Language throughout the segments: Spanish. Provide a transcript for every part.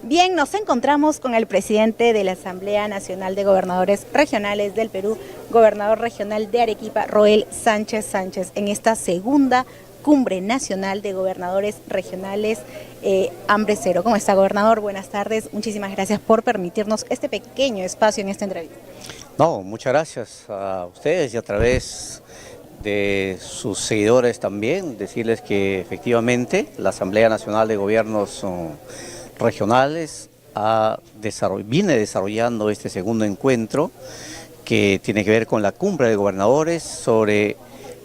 Bien, nos encontramos con el presidente de la Asamblea Nacional de Gobernadores Regionales del Perú, gobernador regional de Arequipa, Roel Sánchez Sánchez, en esta segunda Cumbre Nacional de Gobernadores Regionales Hambre Cero. ¿Cómo está, gobernador? Buenas tardes. Muchísimas gracias por permitirnos este pequeño espacio en esta entrevista. No, muchas gracias a ustedes y a través de sus seguidores también, decirles que efectivamente la Asamblea Nacional de Gobiernos Regionales viene desarrollando este segundo encuentro que tiene que ver con la cumbre de gobernadores sobre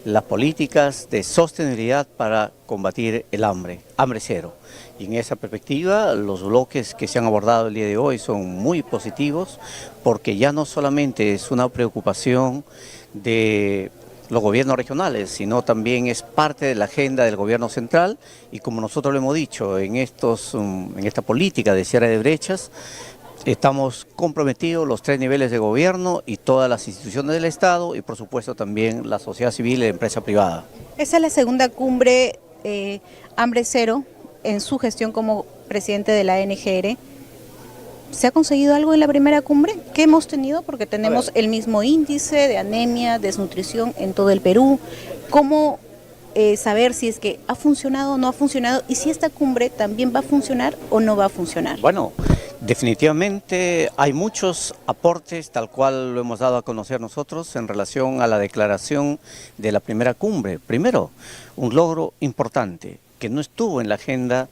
las políticas de sostenibilidad para combatir el hambre cero. Y en esa perspectiva, los bloques que se han abordado el día de hoy son muy positivos, porque ya no solamente es una preocupación de los gobiernos regionales, sino también es parte de la agenda del gobierno central, y como nosotros lo hemos dicho, en esta política de cierre de brechas, estamos comprometidos los tres niveles de gobierno y todas las instituciones del Estado y por supuesto también la sociedad civil y la empresa privada. Esa es la segunda cumbre Hambre Cero en su gestión como presidente de la NGR. ¿Se ha conseguido algo en la primera cumbre? ¿Qué hemos tenido? Porque tenemos el mismo índice de anemia, desnutrición en todo el Perú. ¿Cómo saber si es que ha funcionado o no ha funcionado y si esta cumbre también va a funcionar o no va a funcionar? Bueno, definitivamente hay muchos aportes, tal cual lo hemos dado a conocer nosotros en relación a la declaración de la primera cumbre. Primero, un logro importante que no estuvo en la agenda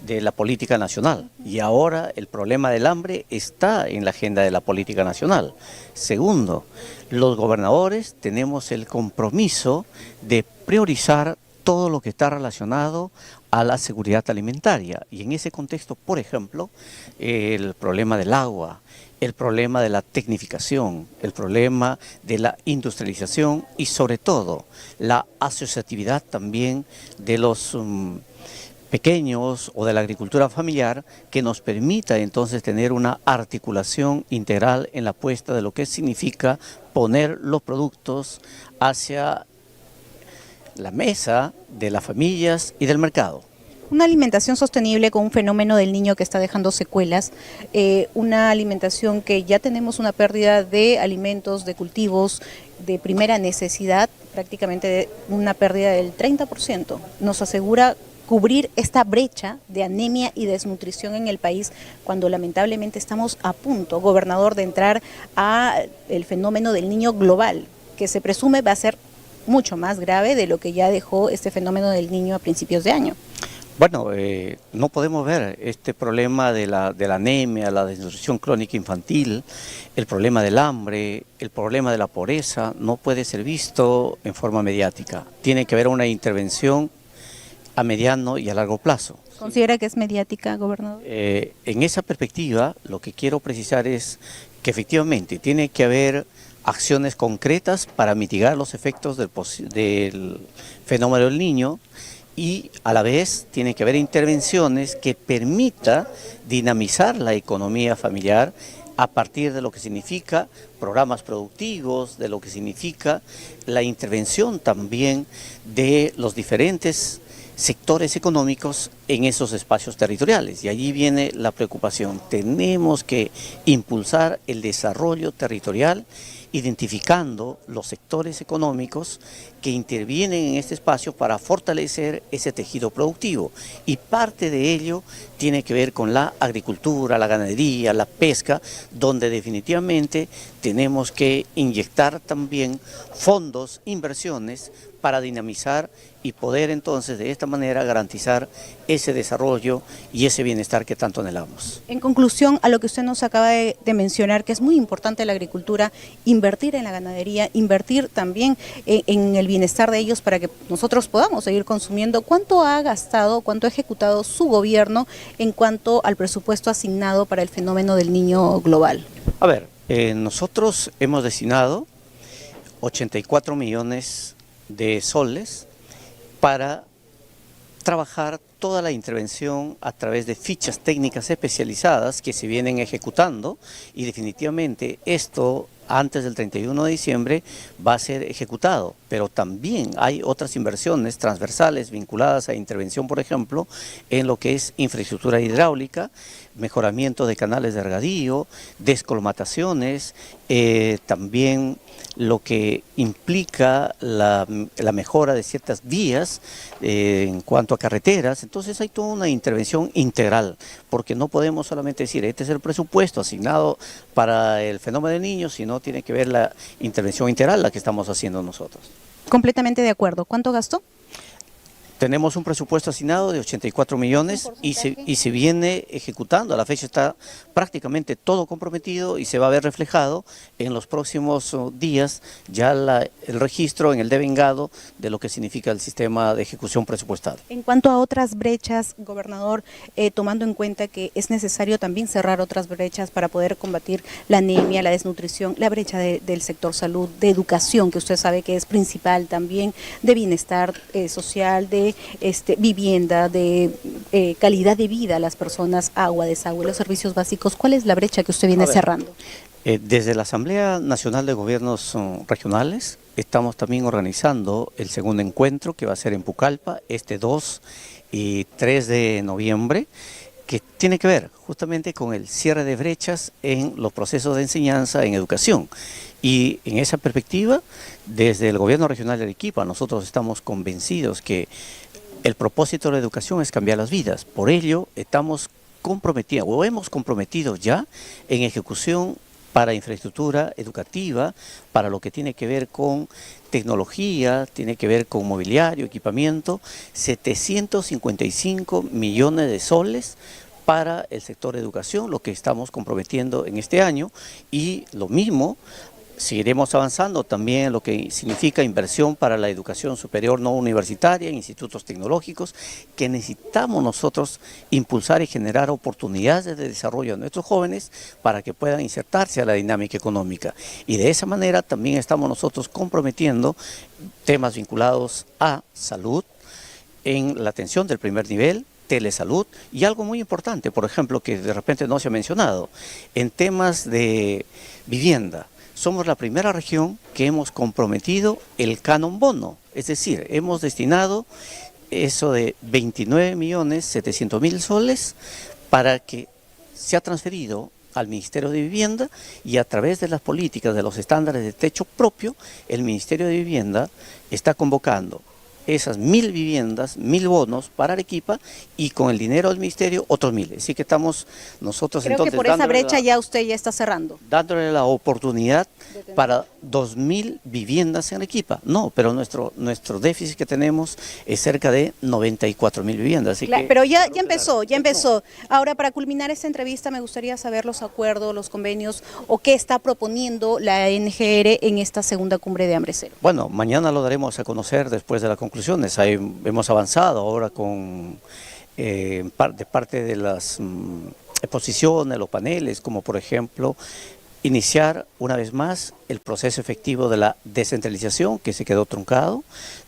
de la política nacional, y ahora el problema del hambre está en la agenda de la política nacional. Segundo, los gobernadores tenemos el compromiso de priorizar todo lo que está relacionado a la seguridad alimentaria, y en ese contexto, por ejemplo, el problema del agua, el problema de la tecnificación, el problema de la industrialización y sobre todo la asociatividad también de los pequeños o de la agricultura familiar, que nos permita entonces tener una articulación integral en la puesta de lo que significa poner los productos hacia la mesa de las familias y del mercado. Una alimentación sostenible con un fenómeno del niño que está dejando secuelas, una alimentación que ya tenemos una pérdida de alimentos, de cultivos de primera necesidad, prácticamente una pérdida del 30%. Nos asegura cubrir esta brecha de anemia y desnutrición en el país, cuando lamentablemente estamos a punto, gobernador, de entrar a el fenómeno del niño global, que se presume va a ser mucho más grave de lo que ya dejó este fenómeno del niño a principios de año. Bueno, no podemos ver este problema de la anemia, la desnutrición crónica infantil, el problema del hambre, el problema de la pobreza, no puede ser visto en forma mediática. Tiene que haber una intervención a mediano y a largo plazo. ¿Considera que es mediática, gobernador? En esa perspectiva, lo que quiero precisar es que efectivamente tiene que haber acciones concretas para mitigar los efectos del fenómeno del niño, y a la vez tiene que haber intervenciones que permita dinamizar la economía familiar a partir de lo que significa programas productivos, de lo que significa la intervención también de los diferentes sectores económicos en esos espacios territoriales. Y allí viene la preocupación. Tenemos que impulsar el desarrollo territorial, identificando los sectores económicos que intervienen en este espacio para fortalecer ese tejido productivo. Y parte de ello tiene que ver con la agricultura, la ganadería, la pesca, donde definitivamente tenemos que inyectar también fondos, inversiones, para dinamizar y poder entonces de esta manera garantizar ese desarrollo y ese bienestar que tanto anhelamos. En conclusión a lo que usted nos acaba de mencionar, que es muy importante la agricultura, invertir en la ganadería, invertir también en el bienestar de ellos para que nosotros podamos seguir consumiendo. ¿Cuánto ha gastado, cuánto ha ejecutado su gobierno en cuanto al presupuesto asignado para el fenómeno del niño global? A ver, nosotros hemos destinado 84 millones de soles para trabajar toda la intervención a través de fichas técnicas especializadas que se vienen ejecutando, y definitivamente esto antes del 31 de diciembre va a ser ejecutado. pero también hay otras inversiones transversales vinculadas a intervención, por ejemplo, en lo que es infraestructura hidráulica, mejoramiento de canales de regadío, descolmataciones, también lo que implica la mejora de ciertas vías en cuanto a carreteras. Entonces hay toda una intervención integral, porque no podemos solamente decir, este es el presupuesto asignado para el fenómeno del niño, sino tiene que ver la intervención integral, la que estamos haciendo nosotros. Completamente de acuerdo. ¿Cuánto gastó? Tenemos un presupuesto asignado de 84 millones y se viene ejecutando. A la fecha está prácticamente todo comprometido y se va a ver reflejado en los próximos días ya el registro en el devengado de lo que significa el sistema de ejecución presupuestal. En cuanto a otras brechas, gobernador, tomando en cuenta que es necesario también cerrar otras brechas para poder combatir la anemia, la desnutrición, la brecha del sector salud, de educación, que usted sabe que es principal también, de bienestar social, de vivienda, de calidad de vida a las personas, agua, desagüe, los servicios básicos. ¿Cuál es la brecha que usted viene cerrando? Desde la Asamblea Nacional de Gobiernos Regionales estamos también organizando el segundo encuentro que va a ser en Pucallpa, este 2 y 3 de noviembre, que tiene que ver justamente con el cierre de brechas en los procesos de enseñanza en educación. Y en esa perspectiva, desde el Gobierno Regional de Arequipa, nosotros estamos convencidos que el propósito de la educación es cambiar las vidas. Por ello, estamos comprometidos, o hemos comprometido ya en ejecución para infraestructura educativa, para lo que tiene que ver con tecnología, tiene que ver con mobiliario, equipamiento, 755 millones de soles para el sector educación, lo que estamos comprometiendo en este año, y lo mismo seguiremos avanzando también en lo que significa inversión para la educación superior no universitaria, institutos tecnológicos, que necesitamos nosotros impulsar y generar oportunidades de desarrollo a nuestros jóvenes para que puedan insertarse a la dinámica económica. Y de esa manera también estamos nosotros comprometiendo temas vinculados a salud, en la atención del primer nivel, telesalud y algo muy importante, por ejemplo, que de repente no se ha mencionado, en temas de vivienda. Somos la primera región que hemos comprometido el canon bono, es decir, hemos destinado eso de 29.700.000 soles para que se ha transferido al Ministerio de Vivienda y a través de las políticas de los estándares de techo propio, el Ministerio de Vivienda está convocando esas 1.000 viviendas, 1.000 bonos para Arequipa y con el dinero del ministerio otros 1.000. Así que estamos nosotros Creo entonces que por esa brecha ya usted ya está cerrando. Dándole la oportunidad para 2.000 viviendas en Arequipa. No, pero nuestro déficit que tenemos es cerca de 94.000 viviendas. Así pero ya empezó. Ahora, para culminar esta entrevista, me gustaría saber los acuerdos, los convenios o qué está proponiendo la NGR en esta segunda cumbre de Hambre Cero. Bueno, mañana lo daremos a conocer después de la conclusión. Ahí hemos avanzado ahora con de parte de las exposiciones, los paneles, como por ejemplo iniciar una vez más el proceso efectivo de la descentralización que se quedó truncado,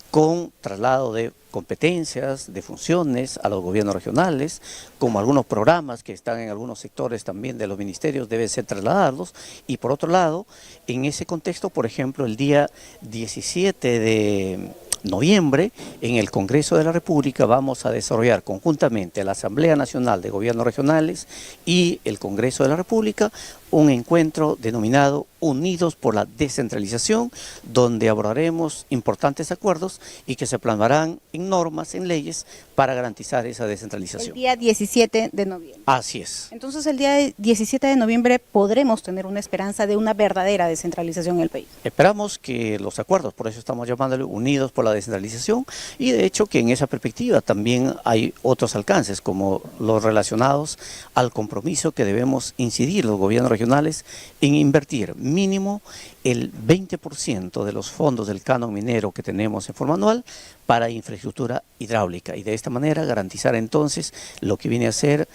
con traslado de competencias, de funciones a los gobiernos regionales, como algunos programas que están en algunos sectores también de los ministerios deben ser trasladados, y por otro lado, en ese contexto, por ejemplo, el día 17 de noviembre, en el Congreso de la República vamos a desarrollar conjuntamente la Asamblea Nacional de Gobiernos Regionales y el Congreso de la República un encuentro denominado Unidos por la Descentralización, donde abordaremos importantes acuerdos y que se plasmarán en normas, en leyes, para garantizar esa descentralización. El día 17 de noviembre. Así es. Entonces el día 17 de noviembre podremos tener una esperanza de una verdadera descentralización en el país. Esperamos que los acuerdos, por eso estamos llamándole Unidos por la Descentralización, y de hecho que en esa perspectiva también hay otros alcances, como los relacionados al compromiso que debemos incidir los gobiernos regionales en invertir mínimo el 20% de los fondos del canon minero que tenemos en forma anual para infraestructura hidráulica, y de esta manera garantizar entonces lo que viene a ser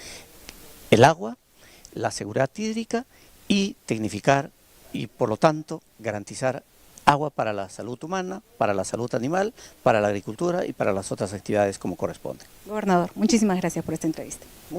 el agua, la seguridad hídrica y tecnificar y por lo tanto garantizar agua para la salud humana, para la salud animal, para la agricultura y para las otras actividades como corresponde. Gobernador, muchísimas gracias por esta entrevista.